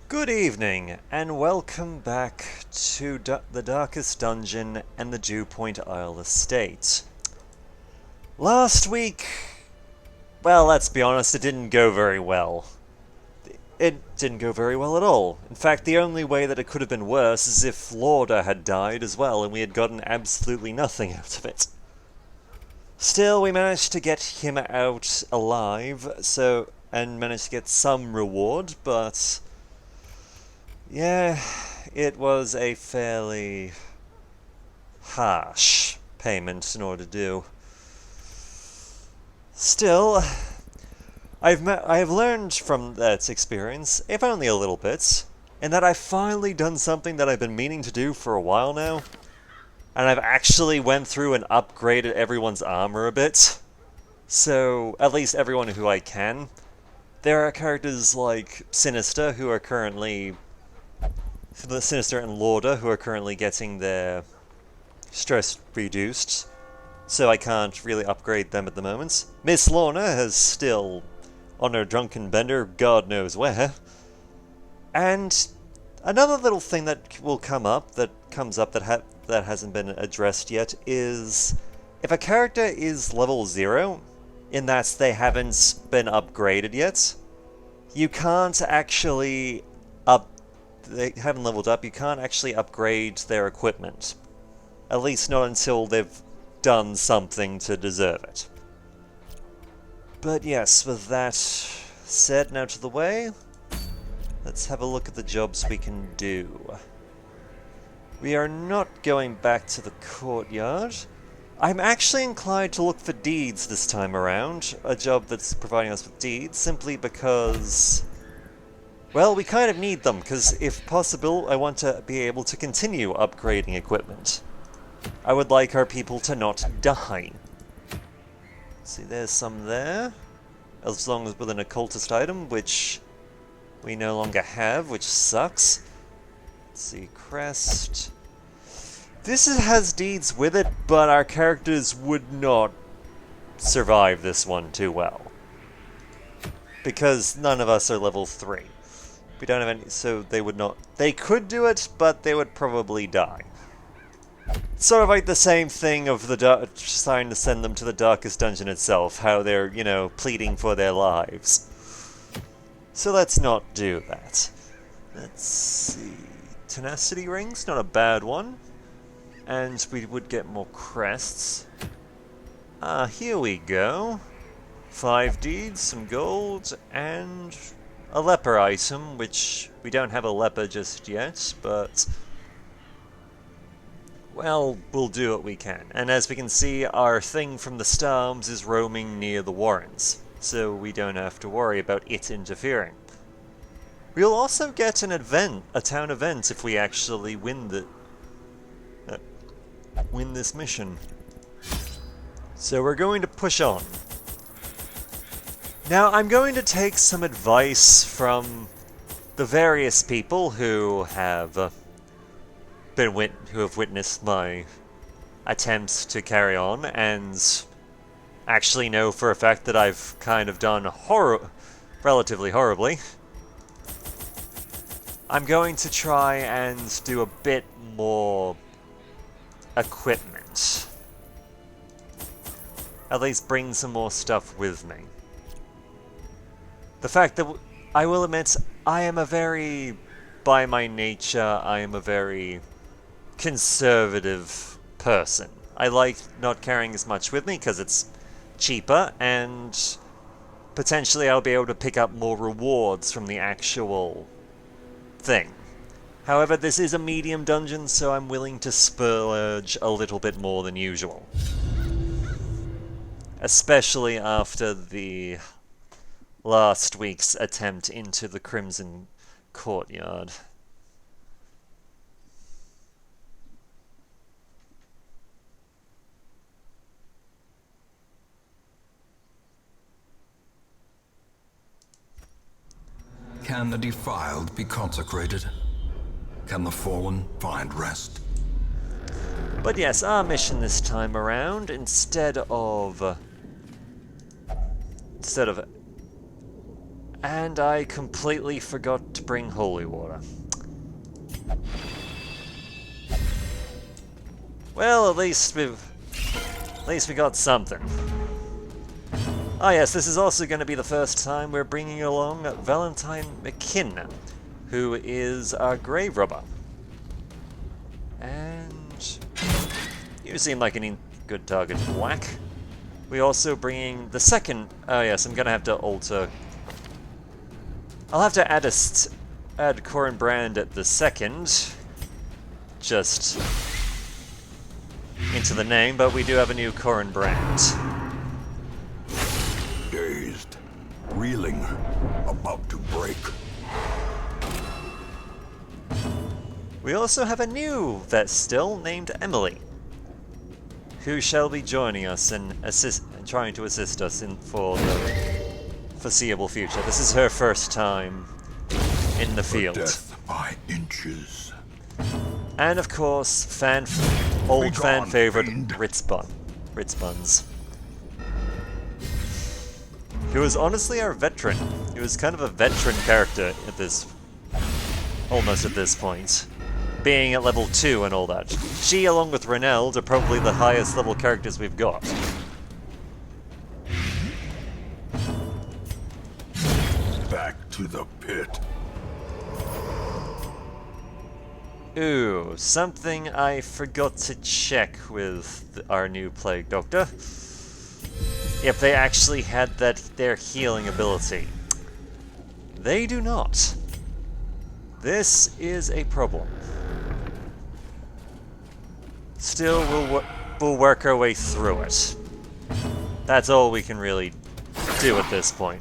Good evening, and welcome back to the Darkest Dungeon and the Dewpoint Isle Estate. Last week, well, let's be honest, it didn't go very well. It didn't go very well at all. In fact, the only way that it could have been worse is if Lorda had died as well, and we had gotten absolutely nothing out of it. Still, we managed to get him out alive, and managed to get some reward, but yeah, it was a fairly harsh payment in order to do. Still, I have learned from that experience, if only a little bit, in that I've finally done something that I've been meaning to do for a while now, and I've actually went through and upgraded everyone's armor a bit. So, at least everyone who I can. There are characters like Sinister who are currently Sinister and Lorda, who are currently getting their stress reduced, so I can't really upgrade them at the moment. Miss Lorna is still on her drunken bender, God knows where. And another little thing that comes up that hasn't been addressed yet is if a character is level 0, in that they haven't been upgraded yet, you can't actually they haven't leveled up, you can't actually upgrade their equipment. At least not until they've done something to deserve it. But yes, with that said and out of the way, let's have a look at the jobs we can do. We are not going back to the courtyard. I'm actually inclined to look for deeds this time around, a job that's providing us with deeds, simply because, well, we kind of need them, because if possible, I want to be able to continue upgrading equipment. I would like our people to not die. See, there's some there. As long as with an occultist item, which we no longer have, which sucks. Let's see, crest. This has deeds with it, but our characters would not survive this one too well. Because none of us are level 3. We don't have any, so they would not. They could do it, but they would probably die. Sort of like the same thing of trying to send them to the Darkest Dungeon itself, how they're, pleading for their lives. So let's not do that. Let's see. Tenacity rings, not a bad one. And we would get more crests. Here we go. 5 deeds, some gold, and a leper item, which we don't have a leper just yet, but well, we'll do what we can. And as we can see, our thing from the Storms is roaming near the Warrens, so we don't have to worry about it interfering. We'll also get an event, a town event, if we actually win this mission. So we're going to push on. Now, I'm going to take some advice from the various people who have witnessed my attempts to carry on, and actually know for a fact that I've kind of done relatively horribly. I'm going to try and do a bit more equipment. At least bring some more stuff with me. The fact that I will admit, by my nature, I am a very conservative person. I like not carrying as much with me because it's cheaper, and potentially I'll be able to pick up more rewards from the actual thing. However, this is a medium dungeon, so I'm willing to splurge a little bit more than usual. Especially after the last week's attempt into the Crimson Courtyard. Can the defiled be consecrated? Can the fallen find rest? But yes, our mission this time around, instead of And I completely forgot to bring holy water. Well, at least we got something. Ah yes, this is also going to be the first time we're bringing along Valentine McKinn, who is our grave robber. And you seem like a good target to whack. We're also bringing the second... Oh yes, I'm going to have to alter... I'll have to add Corin Brand at the second, just into the name, but we do have a new Corin Brand. Dazed, reeling, about to break. We also have a new vet still named Emily, who shall be joining us and trying to assist us for the foreseeable future. This is her first time in the field. Death by inches. And of course, old fan favorite Ritz Buns. He was honestly our veteran. He was kind of a veteran character almost at this point. Being at level 2 and all that. She, along with Reneld, are probably the highest level characters we've got. Back to the pit. Ooh, something I forgot to check with our new Plague Doctor. If they actually had their healing ability. They do not. This is a problem. Still, we'll work our way through it. That's all we can really do at this point.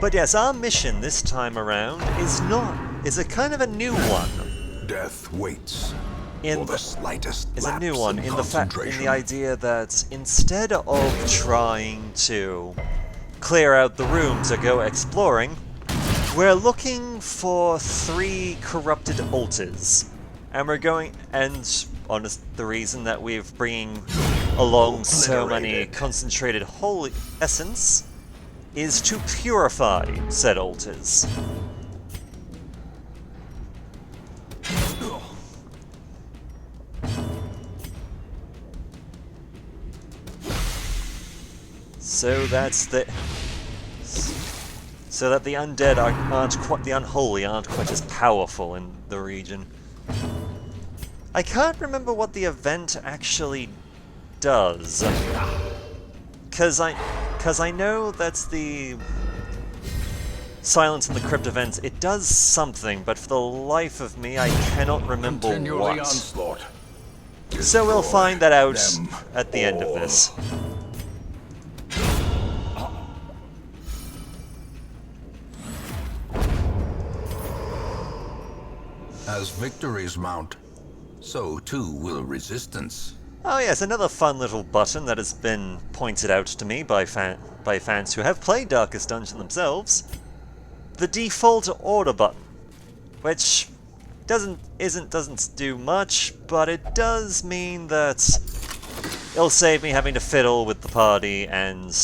But yes, our mission this time around is a kind of a new one. Death waits In for the slightest is a new lapse one in in concentration. the idea that instead of trying to clear out the rooms or go exploring, we're looking for 3 corrupted altars, and the reason that we're bringing along so many concentrated holy essence is to purify said altars. So that the undead the unholy aren't quite as powerful in the region. I can't remember what the event actually does, because I know that's the Silence in the Crypt event. It does something, but for the life of me, I cannot remember what. Onslaught. So we'll find that out them at the end of this. As victories mount, so too will resistance. Oh yes, another fun little button that has been pointed out to me by fans who have played Darkest Dungeon themselves. The default order button, which doesn't do much, but it does mean that it'll save me having to fiddle with the party and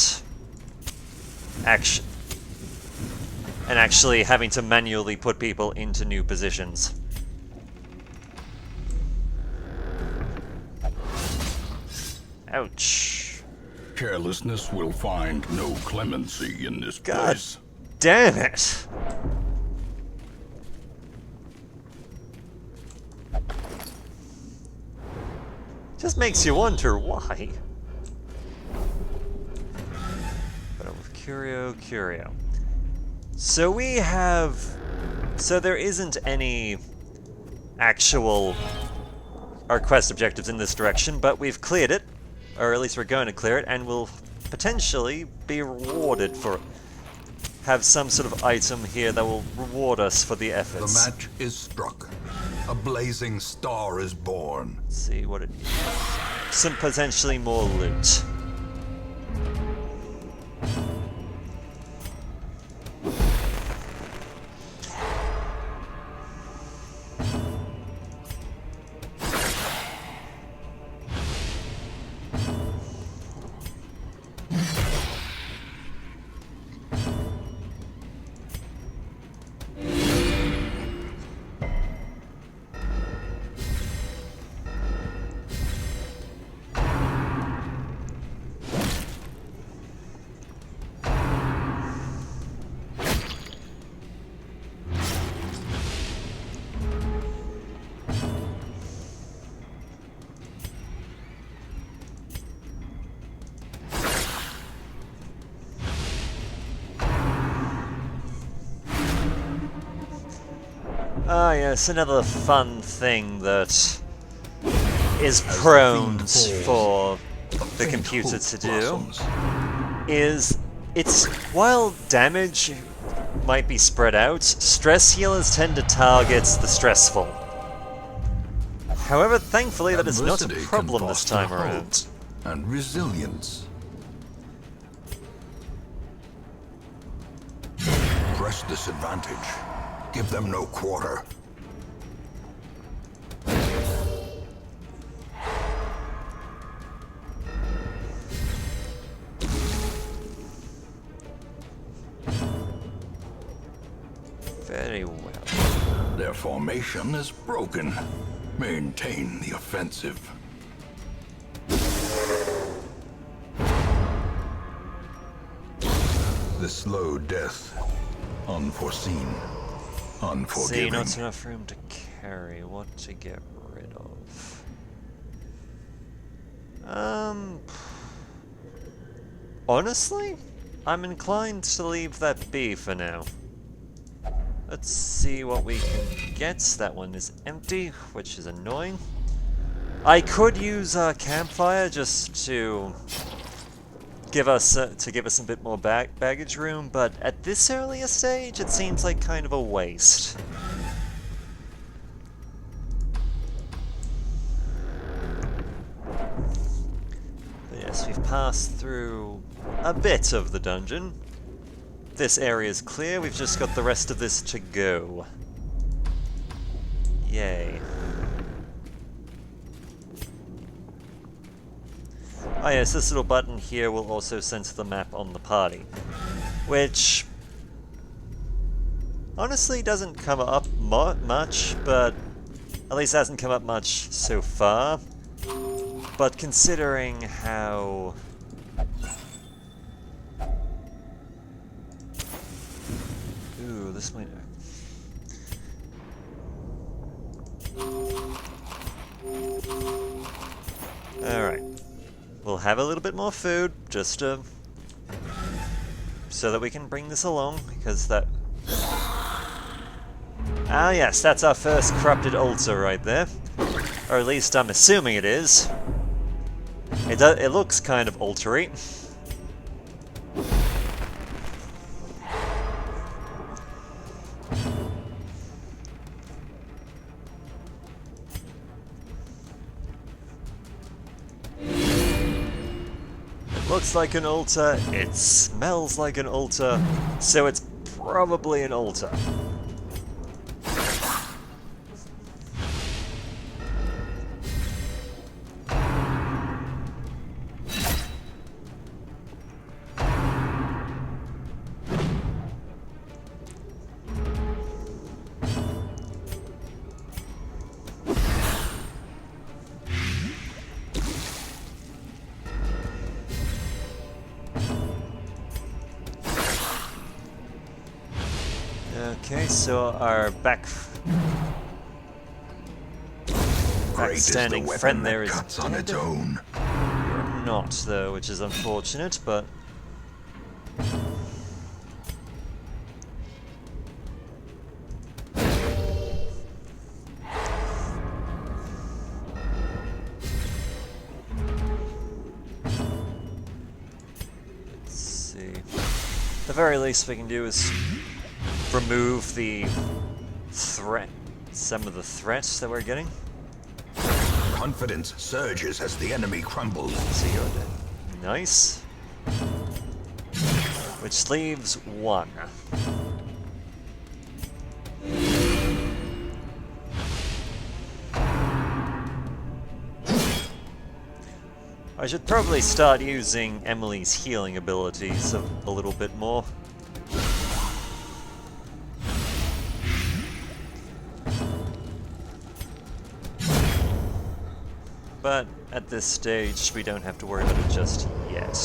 actually having to manually put people into new positions. Ouch. Carelessness will find no clemency in this God place. damn it! Just makes you wonder why. But curio. So we have... So there isn't any actual... our quest objectives in this direction, but we've cleared it. Or at least we're going to clear it, and we'll potentially be rewarded for it. Have some sort of item here that will reward us for the efforts. The match is struck. A blazing star is born. Let's see what it... Some potentially more loot. Ah, yes, another fun thing that is prone for the computer to do is while damage might be spread out, stress healers tend to target the stressful. However, thankfully that is not a problem this time around. And resilience. Press this advantage. Give them no quarter. Very well. Their formation is broken. Maintain the offensive. The slow death. Unforeseen. Unforgiving. See, not enough room to carry. What to get rid of? Honestly, I'm inclined to leave that be for now. Let's see what we can get. That one is empty, which is annoying. I could use a campfire just to give us a bit more baggage room, but at this earlier stage, it seems like kind of a waste. But yes, we've passed through a bit of the dungeon. This area is clear, we've just got the rest of this to go. Yay. Oh yes, this little button here will also center the map on the party, which honestly doesn't come up much, but at least hasn't come up much so far. But considering how... Ooh, this might... Alright. We'll have a little bit more food, just so that we can bring this along, because that... Ah yes, that's our first corrupted altar right there. Or at least I'm assuming it is. It looks kind of altar-y. Looks like an altar, it smells like an altar, so it's probably an altar. Okay, so our backstanding friend there is cuts on its own. You're not, though, which is unfortunate, but... Let's see... The very least we can do is remove the threat, some of the threats that we're getting. Confidence surges as the enemy crumbles. So you're dead. Nice. Which leaves one. I should probably start using Emily's healing abilities a little bit more. But at this stage, we don't have to worry about it just yet.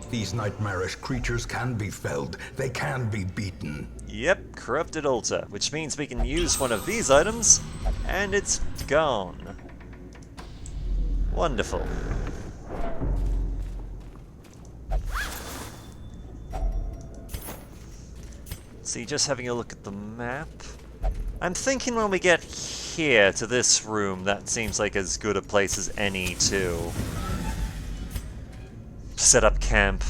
These nightmarish creatures can be felled. They can be beaten. Yep, corrupted altar, which means we can use one of these items, and it's gone. Wonderful. See, just having a look at the map. I'm thinking when we get here to this room, that seems like as good a place as any to set up camp.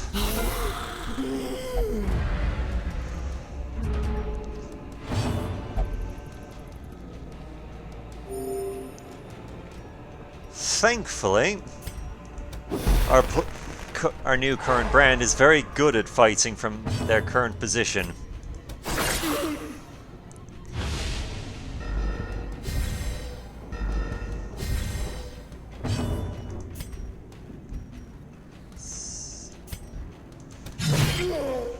Thankfully, our new current brand is very good at fighting from their current position.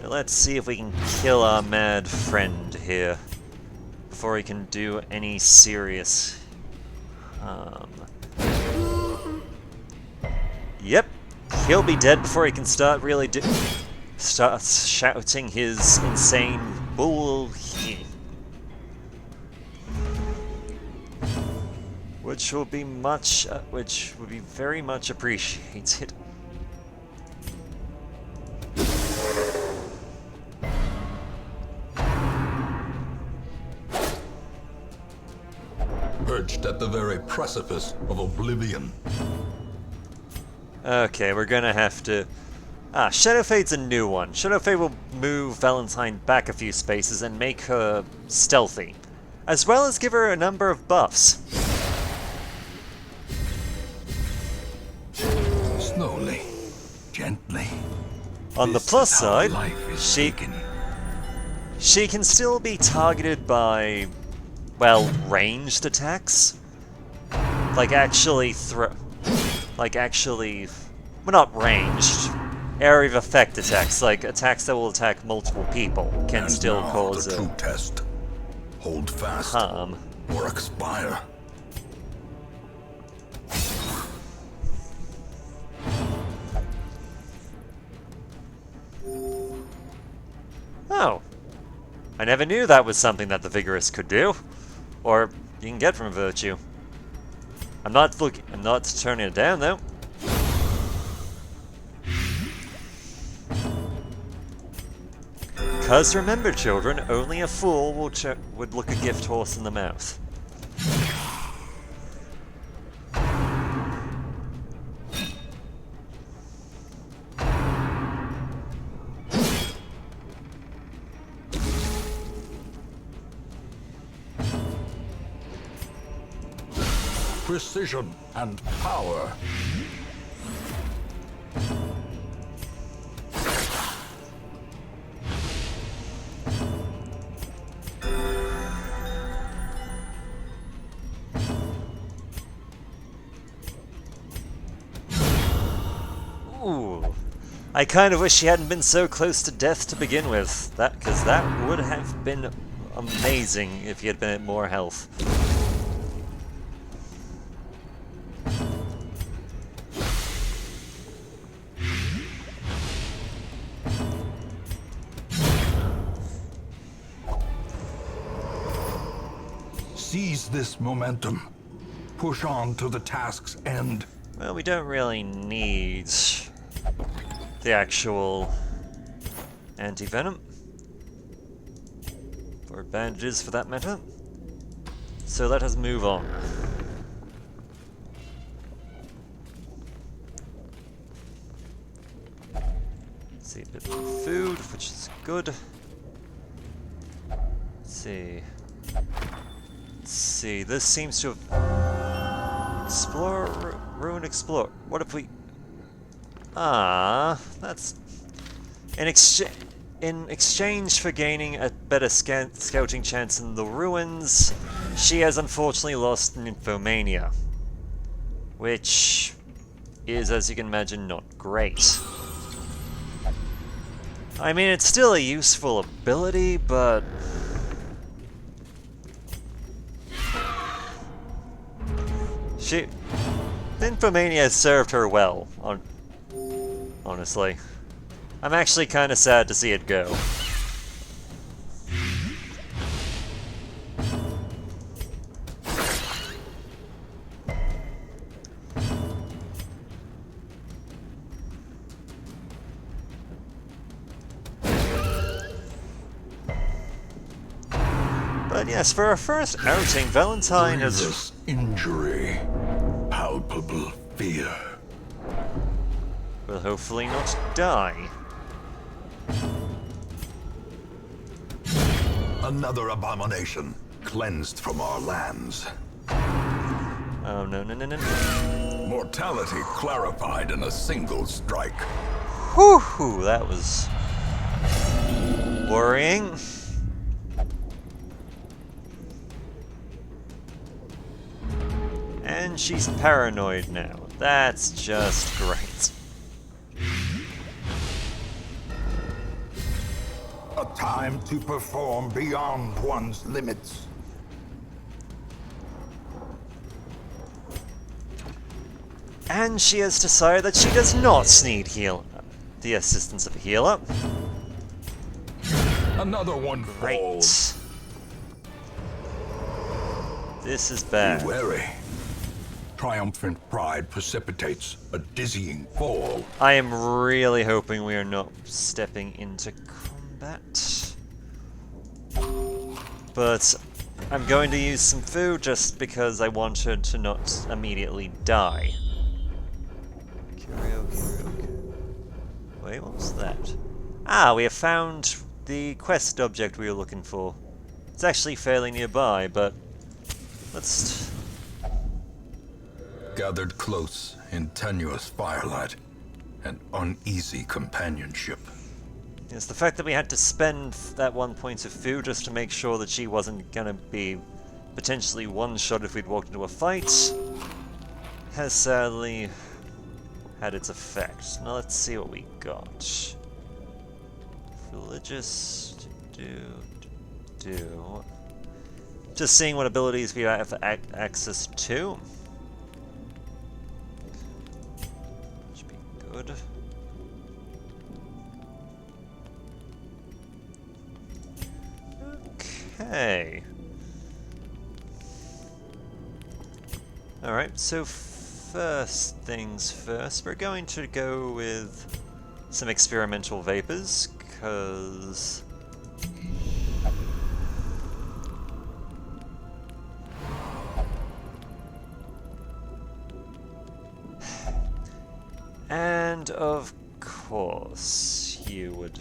Let's see if we can kill our mad friend here before he can do any serious harm. Yep, he'll be dead before he can start really start shouting his insane bull, which will be very much appreciated. Perched at the very precipice of oblivion. Okay, we're gonna have to... Shadowfade's a new one. Shadowfade will move Valentine back a few spaces and make her stealthy, as well as give her a number of buffs. Slowly, gently. On the plus side, she can still be targeted by, well, ranged attacks. Like actually well, not ranged. Area of effect attacks, like attacks that will attack multiple people, can And still now cause the true test. Hold fast harm. or expire. Oh. I never knew that was something that the Vigorous could do. Or you can get from Virtue. I'm not turning it down though. Because remember, children, only a fool would look a gift horse in the mouth. Precision and power. Ooh. I kind of wish she hadn't been so close to death to begin with. Because that would have been amazing if he had been at more health. Seize this momentum. Push on to the task's end. Well, we don't really need the actual anti-venom. Or bandages, for that matter. So let us move on. See a bit of food, which is good. Let's see. This seems to have... Explore, ruin, explore. What if we... That's... In exchange for gaining a better scouting chance in the ruins, she has unfortunately lost nymphomania. Which is, as you can imagine, not great. I mean, it's still a useful ability, but... Nymphomania has served her well, honestly. I'm actually kind of sad to see it go. But yes, for our first outing, Valentine has... Grievous injury. Palpable fear. will hopefully not die. Another abomination, cleansed from our lands. Oh, no, no, no, no, no. Mortality clarified in a single strike. Whew, that was... worrying. And she's paranoid now. That's just great. A time to perform beyond one's limits. And she has decided that she does not need the assistance of a healer. Another one falls. Great. This is bad. Be wary. Triumphant pride precipitates a dizzying fall. I am really hoping we are not stepping into combat. But I'm going to use some food just because I want her to not immediately die. Curio. Wait, what was that? Ah, we have found the quest object we were looking for. It's actually fairly nearby, but let's... Gathered close in tenuous firelight and uneasy companionship. Yes, the fact that we had to spend that 1 point of food just to make sure that she wasn't gonna be potentially one-shot if we'd walked into a fight has sadly had its effect. Now let's see what we got. Religious... do... Just seeing what abilities we have access to. Should be good. Okay. Alright, so first things first, we're going to go with some experimental vapors, because... And of course, you would...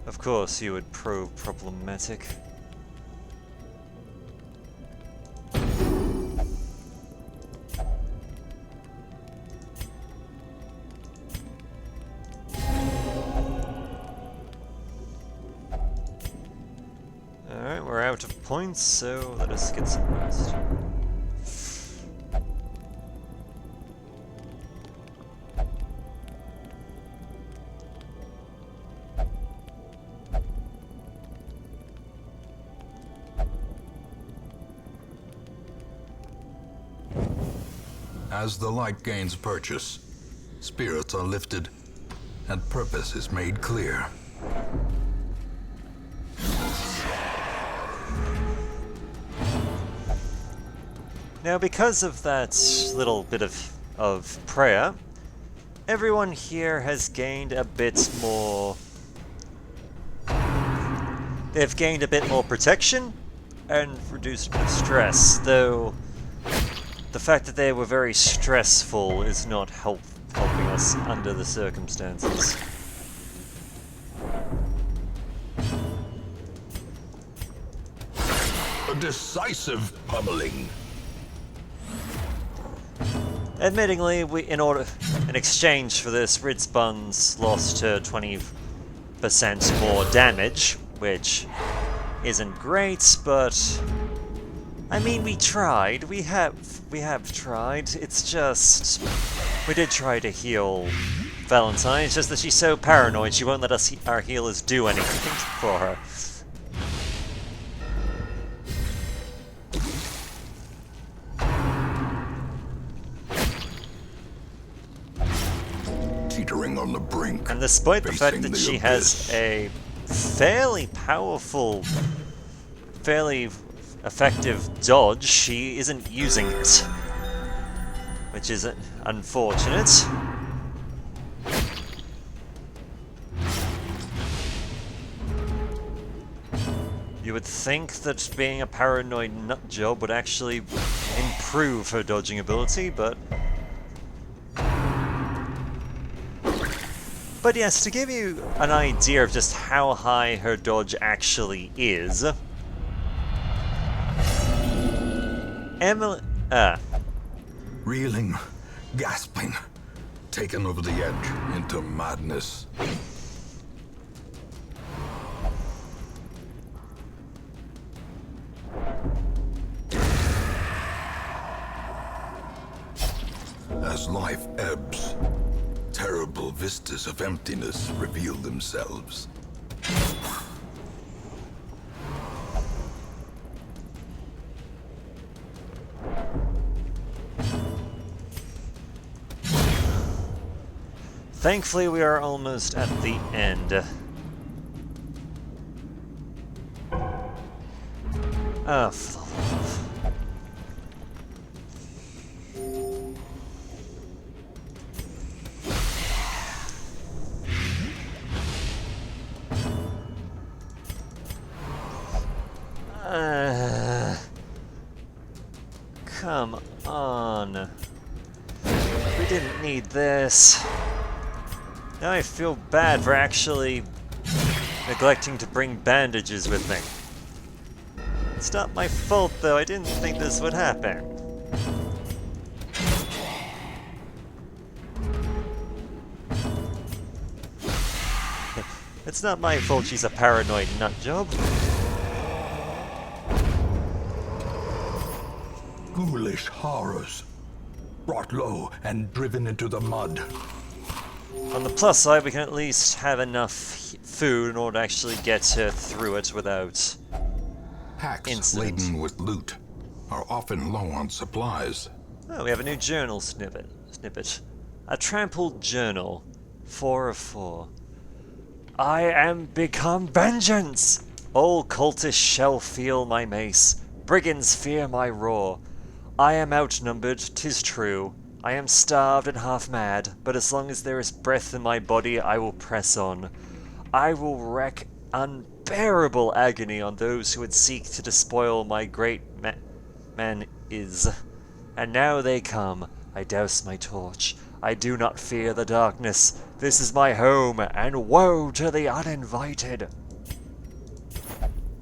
Of course you would prove problematic. Alright, we're out of points, so let us get some rest. As the light gains purchase, spirits are lifted, and purpose is made clear. Now, because of that little bit of prayer, everyone here has gained a bit more... They've gained a bit more protection and reduced a bit of stress, though the fact that they were very stressful is not helping us under the circumstances. A decisive pummeling. Admittingly, in exchange for this, Ridsbuns lost her 20% more damage, which isn't great, but I mean, we tried. We have tried. It's just we did try to heal Valentine. It's just that she's so paranoid, she won't let us our healers do anything for her. Teetering on the brink. And despite the fact that she has abyss. a fairly powerful, fairly effective dodge, she isn't using it, which is unfortunate. You would think that being a paranoid nut job would actually improve her dodging ability, but... But yes, to give you an idea of just how high her dodge actually is... Emily... Reeling, gasping, taken over the edge into madness. As life ebbs, terrible vistas of emptiness reveal themselves. Thankfully, we are almost at the end. Oh, for the love. Come on. We didn't need this. Now I feel bad for actually neglecting to bring bandages with me. It's not my fault, though. I didn't think this would happen. It's not my fault she's a paranoid nutjob. Ghoulish horrors, brought low and driven into the mud. On the plus side, we can at least have enough food in order to actually get her through it without Packs incident. laden with loot are often low on supplies. Oh, we have a new journal snippet. A trampled journal. 4 of 4. I am become vengeance! All cultists shall feel my mace. Brigands fear my roar. I am outnumbered, 'tis true. I am starved and half mad, but as long as there is breath in my body, I will press on. I will wreak unbearable agony on those who would seek to despoil my great man is. And now they come. I douse my torch. I do not fear the darkness. This is my home, and woe to the uninvited.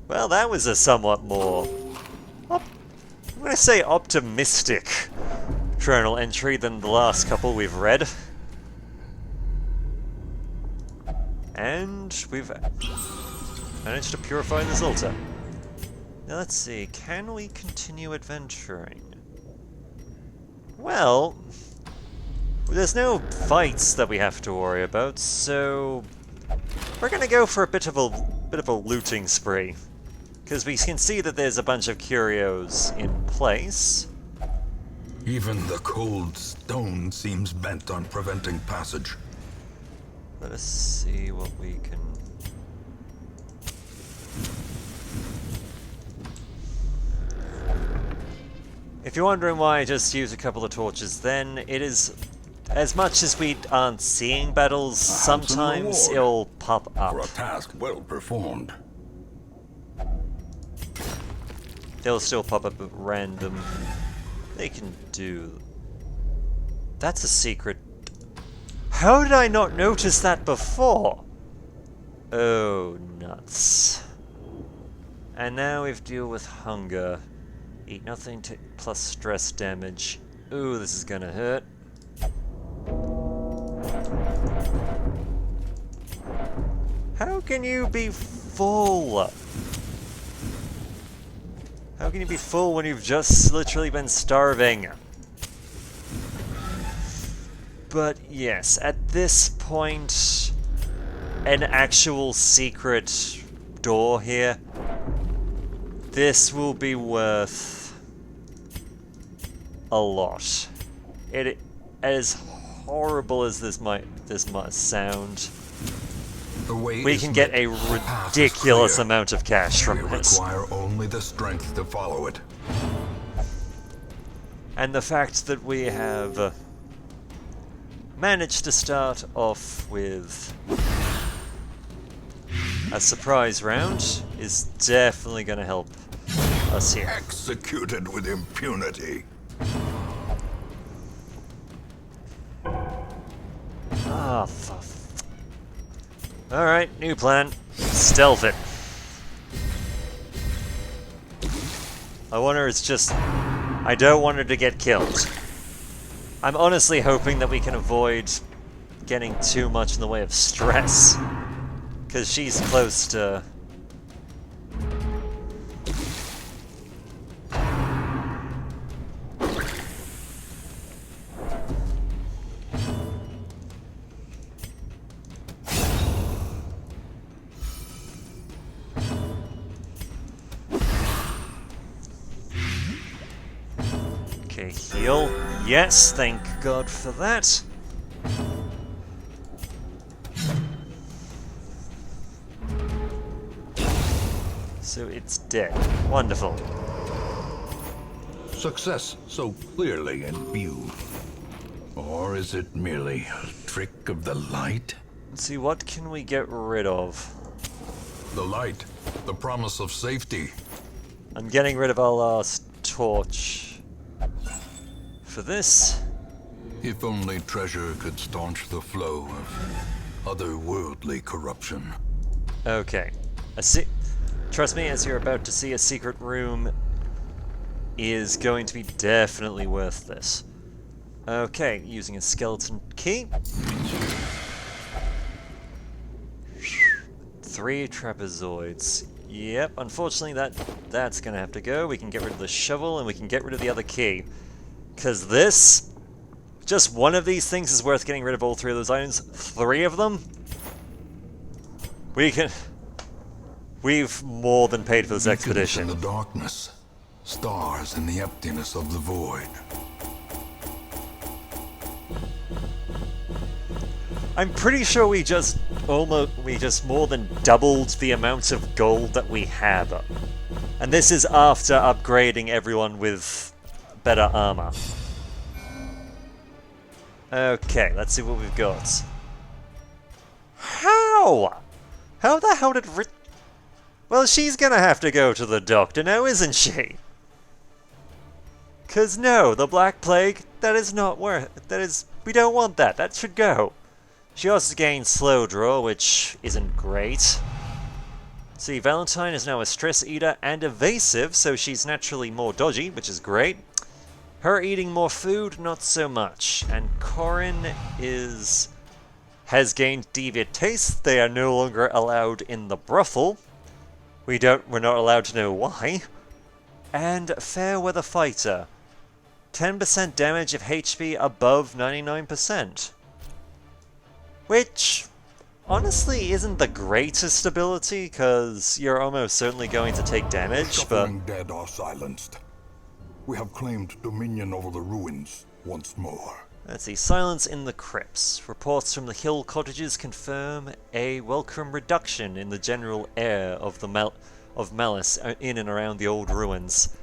Well, that was a somewhat more... I'm going to say optimistic journal entry than the last couple we've read. And we've managed to purify this altar. Now let's see, can we continue adventuring? Well, there's no fights that we have to worry about, so we're going to go for a bit of a looting spree. Because we can see that there's a bunch of curios in place. Even the cold stone seems bent on preventing passage. Let us see what we can... If you're wondering why I just use a couple of torches, then it is... As much as we aren't seeing battles, sometimes it'll pop up. For a task well performed. They'll still pop up at random. They can do... That's a secret. How did I not notice that before? Oh, nuts. And now we've deal with hunger. Eat nothing to plus stress damage. Ooh, this is gonna hurt. How can you be full? How can you be full when you've just literally been starving? But yes, at this point, an actual secret door here, this will be worth a lot. It, as horrible as this might sound, we can get a ridiculous amount of cash from this. We require only the strength to follow it. And the fact that we have managed to start off with a surprise round is definitely going to help us here. Executed with impunity. Ah, alright, new plan. Stealth it. I wonder it's just... I don't want her to get killed. I'm honestly hoping that we can avoid getting too much in the way of stress. Because she's close to... Okay, heal. Yes, thank God for that. So it's dead. Wonderful. Success so clearly in view. Or is it merely a trick of the light? Let's see, what can we get rid of? The light, the promise of safety. I'm getting rid of our last torch. For this... If only treasure could staunch the flow of otherworldly corruption. Okay. Trust me, as you're about to see, a secret room is going to be definitely worth this. Okay, using a skeleton key. 3 trapezoids. Yep, unfortunately that's gonna have to go. We can get rid of the shovel and we can get rid of the other key. Because this... Just one of these things is worth getting rid of all 3 of those items. 3 of them? We've more than paid for this expedition. In the darkness, stars in the emptiness of the void. I'm pretty sure we just more than doubled the amount of gold that we have. And this is after upgrading everyone with better armor. Okay, let's see what we've got. How? How the hell did Well, she's gonna have to go to the doctor now, isn't she? 'Cause no, the Black Plague, that is not worth... we don't want that, that should go. She also gains slow draw, which isn't great. See, Valentine is now a stress eater and evasive, so she's naturally more dodgy, which is great. Her eating more food, not so much. And Corin has gained deviant taste. They are no longer allowed in the brothel. We're not allowed to know why. And Fairweather Fighter. 10% damage if HP above 99%. Which, honestly, isn't the greatest ability, because you're almost certainly going to take damage, but... Suffering dead are silenced. We have claimed dominion over the ruins once more. Let's see, silence in the crypts. Reports from the hill cottages confirm a welcome reduction in the general air of malice in and around the old ruins.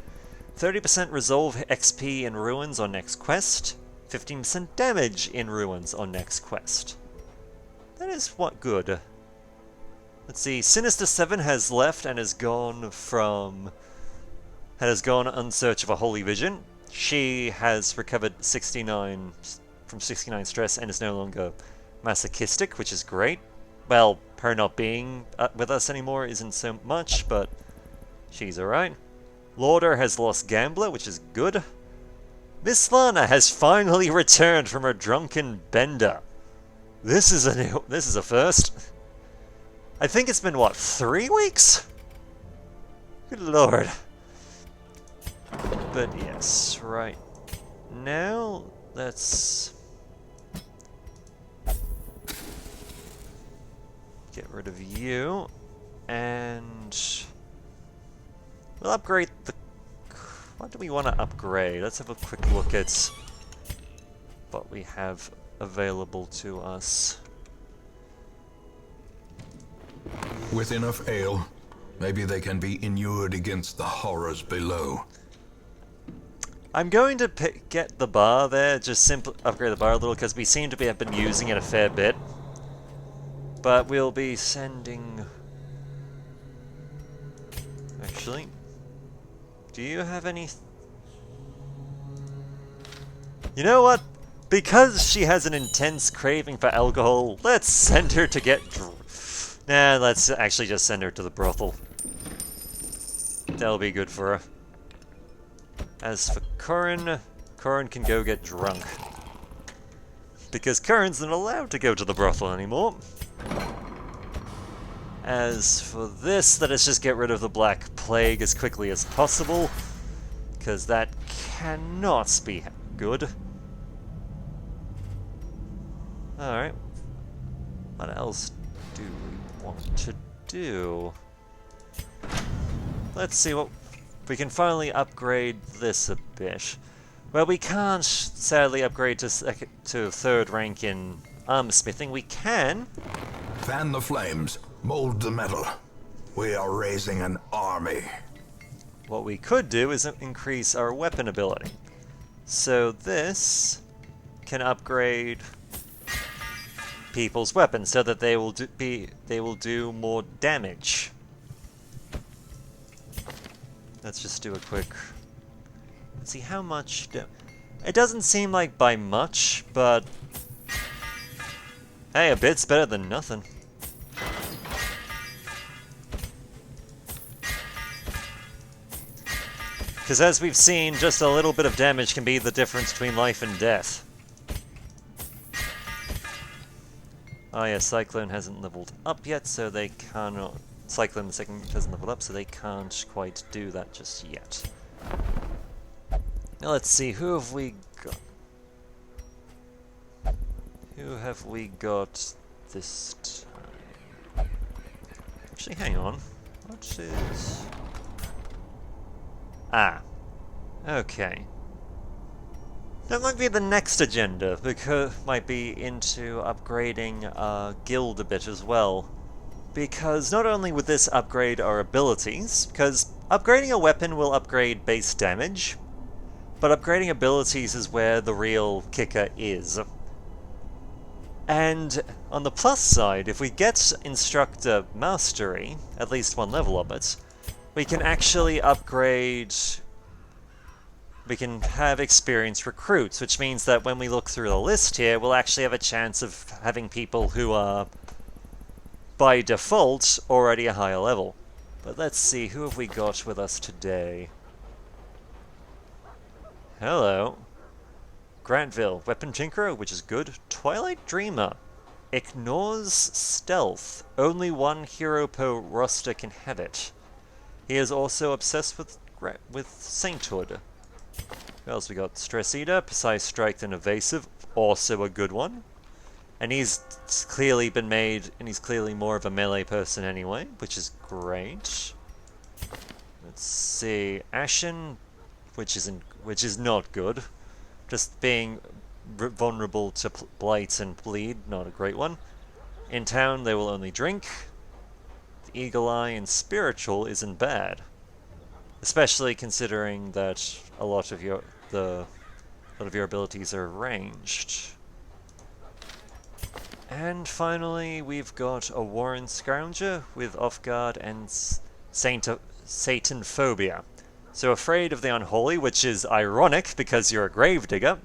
30% resolve XP in ruins on next quest. 15% damage in ruins on next quest. That is what good. Let's see, Sinister 7 has left and has gone on search of a holy vision. She has recovered 69 stress and is no longer masochistic, which is great. Well, her not being with us anymore isn't so much, but she's alright. Lauder has lost Gambler, which is good. Miss Lana has finally returned from her drunken bender. This is a first. I think it's been, what, 3 weeks? Good lord. But yes, right now, let's get rid of you, and we'll upgrade the... What do we want to upgrade? Let's have a quick look at what we have available to us. With enough ale, maybe they can be inured against the horrors below. I'm going to get the bar there, just simply upgrade the bar a little, because we seem to have been using it a fair bit. But we'll be sending... Actually, do you have any... You know what? Because she has an intense craving for alcohol, let's send her to get Nah, let's actually just send her to the brothel. That'll be good for her. As for Curran can go get drunk. Because Curran's not allowed to go to the brothel anymore. As for this, let us just get rid of the Black Plague as quickly as possible. Because that cannot be good. Alright. What else do we want to do? Let's see what... We can finally upgrade this a bit. Well, we can't sadly upgrade to third rank in armorsmithing. We can. Fan the flames. Mold the metal. We are raising an army. What we could do is increase our weapon ability. So this can upgrade people's weapons so that they will do more damage. Let's just do a quick... Let's see how much... It doesn't seem like by much, but... Hey, a bit's better than nothing. Because as we've seen, just a little bit of damage can be the difference between life and death. Oh yeah, Cyclone hasn't leveled up yet, so they cannot... Cyclone the second hasn't leveled up, so they can't quite do that just yet. Now let's see, who have we got? Who have we got this time? Actually, hang on. What is... Ah. Okay. That might be the next agenda, because might be into upgrading our guild a bit as well. Because not only would this upgrade our abilities, because upgrading a weapon will upgrade base damage, but upgrading abilities is where the real kicker is. And on the plus side, if we get Instructor Mastery, at least one level of it, we can actually upgrade... We can have experienced recruits, which means that when we look through the list here, we'll actually have a chance of having people who are, by default, already a higher level. But let's see, who have we got with us today? Hello. Grantville, Weapon Tinkerer, which is good. Twilight Dreamer. Ignores stealth. Only one hero per roster can have it. He is also obsessed with sainthood. Who else we got? Stress Eater, Precise Strike and Evasive, also a good one. And he's clearly been made, and he's clearly more of a melee person anyway, which is great. Let's see, Ashen, which is not good. Just being vulnerable to blight and bleed, not a great one. In town, they will only drink. The Eagle Eye and Spiritual isn't bad, especially considering that a lot of your abilities are ranged. And finally, we've got a Warren Scrounger with Off Guard and Satan Phobia. So afraid of the unholy, which is ironic because you're a gravedigger,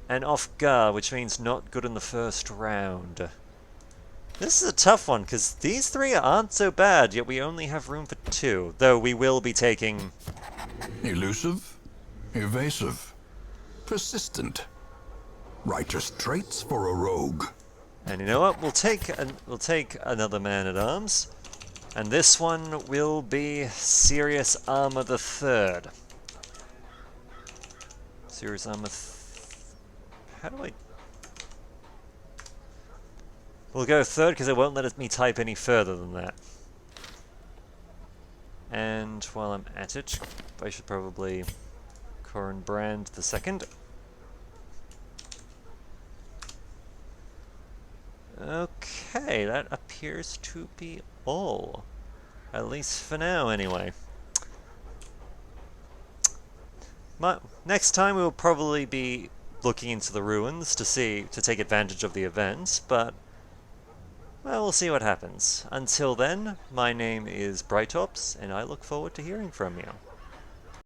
and Off Guard, which means not good in the first round. This is a tough one, because these three aren't so bad, yet we only have room for two, though we will be taking... Elusive, evasive, persistent. Righteous traits for a rogue. And you know what? We'll take another man-at-arms. And this one will be Serious Armor the Third. Serious Armor... How do I... We'll go third because it won't let me type any further than that. And while I'm at it, I should probably Corin Brand the second. Okay, that appears to be all. At least for now, anyway. Next time we will probably be looking into the ruins to take advantage of the events, but Well, we'll see what happens. Until then, my name is Brightops, and I look forward to hearing from you.